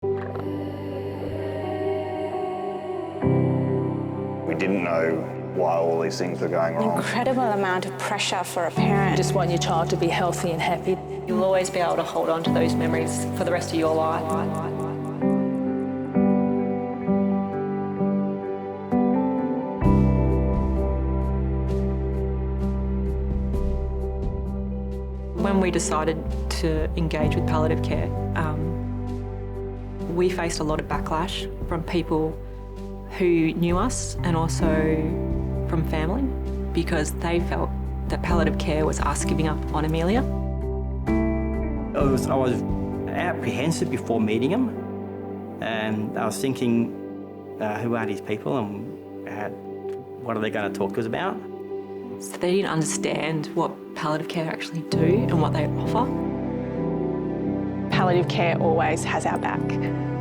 We didn't know why all these things were going wrong. Incredible amount of pressure for a parent. You just want your child to be healthy and happy. You'll always be able to hold on to those memories for the rest of your life. When we decided to engage with palliative care, we faced a lot of backlash from people who knew us and also from family, because they felt that palliative care was us giving up on Amelia. I was apprehensive before meeting him, and I was thinking, who are these people and what are they going to talk to us about? So they didn't understand what palliative care actually do and what they offer. Palliative care always has our back,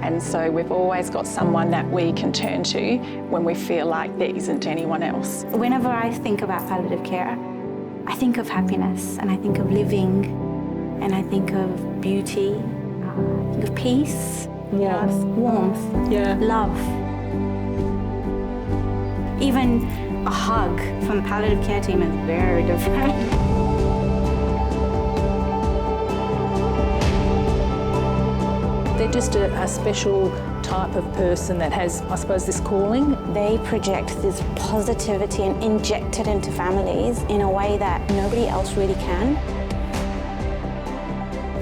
and so we've always got someone that we can turn to when we feel like there isn't anyone else. Whenever I think about palliative care, I think of happiness, and I think of living, and I think of beauty, I think of peace, warmth, Yeah. love. Even a hug from the palliative care team is very different. They're just a special type of person that has, I suppose, this calling. They project this positivity and inject it into families in a way that nobody else really can.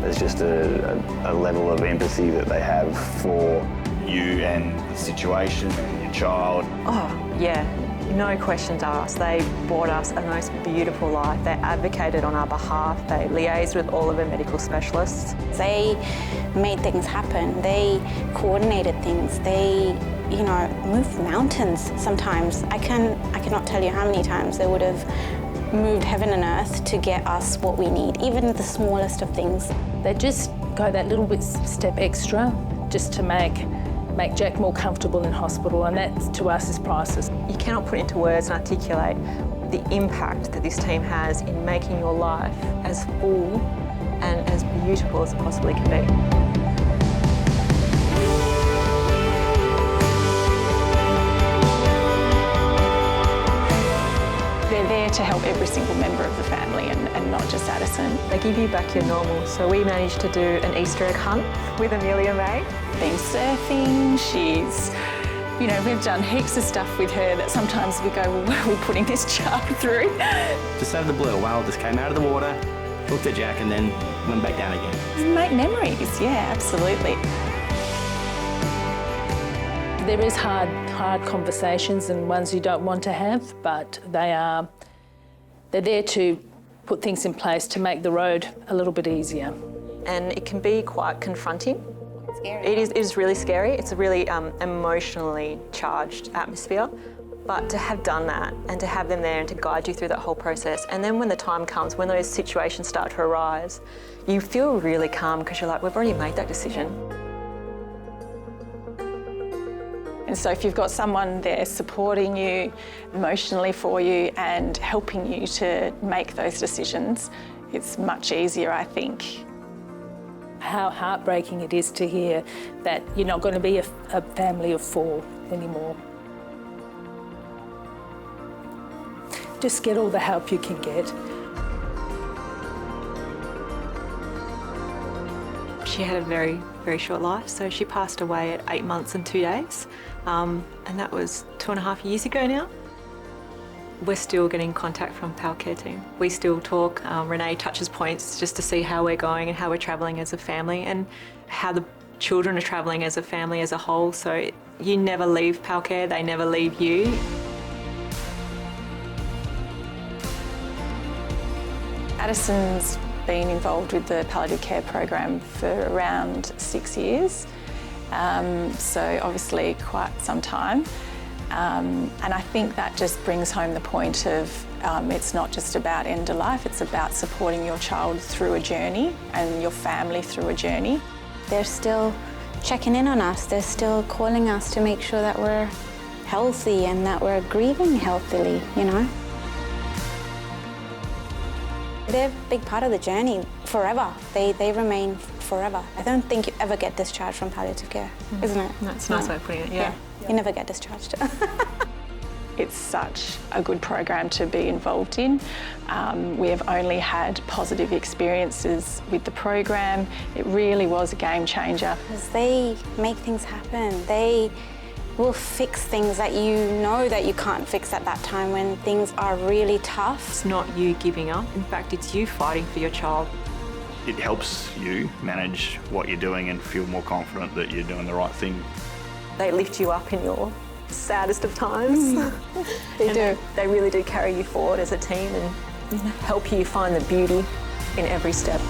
There's just a level of empathy that they have for you and the situation and your child. Oh, yeah. No questions asked. They brought us a most beautiful life. They advocated on our behalf. They liaised with all of the medical specialists. They made things happen. They coordinated things. They, moved mountains sometimes. I cannot tell you how many times they would have moved heaven and earth to get us what we need, even the smallest of things. They just go that little bit step extra just to make Jack more comfortable in hospital, and that to us is priceless. You cannot put into words and articulate the impact that this team has in making your life as full and as beautiful as it possibly can be. They're there to help every single member of the family and not just Addison. They give you back your normal. So we managed to do an Easter egg hunt with Amelia May. Been surfing, she's, we've done heaps of stuff with her that sometimes we go, well, what are we putting this child through? Just out of the blue, a whale just came out of the water, looked at Jack and then went back down again. Make memories, yeah, absolutely. There is hard conversations and ones you don't want to have, but they're there to put things in place to make the road a little bit easier. And it can be quite confronting. Scary. It is really scary. It's a really emotionally charged atmosphere. But to have done that and to have them there and to guide you through that whole process, and then when the time comes, when those situations start to arise, you feel really calm because you're like, we've already made that decision. And so if you've got someone there supporting you emotionally for you and helping you to make those decisions, it's much easier, I think. How heartbreaking it is to hear that you're not going to be a family of 4 anymore. Just get all the help you can get. She had a very, very short life, so she passed away at 8 months and 2 days, and that was 2.5 years ago now. We're still getting contact from Pal Care team. We still talk. Renee touches points just to see how we're going and how we're travelling as a family and how the children are travelling as a family as a whole. So you never leave Pal Care, they never leave you. Addison's been involved with the palliative care program for around 6 years, so obviously quite some time. And I think that just brings home the point of it's not just about end of life, it's about supporting your child through a journey and your family through a journey. They're still checking in on us. They're still calling us to make sure that we're healthy and that we're grieving healthily, They're a big part of the journey forever. They remain forever. I don't think you ever get discharged from palliative care, isn't it? That's a nice way of putting it, yeah. You never get discharged. It's such a good program to be involved in. We have only had positive experiences with the program. It really was a game changer. Because they make things happen. They will fix things that you know that you can't fix at that time when things are really tough. It's not you giving up. In fact, it's you fighting for your child. It helps you manage what you're doing and feel more confident that you're doing the right thing. They lift you up in your saddest of times. They do. They really do carry you forward as a team and help you find the beauty in every step.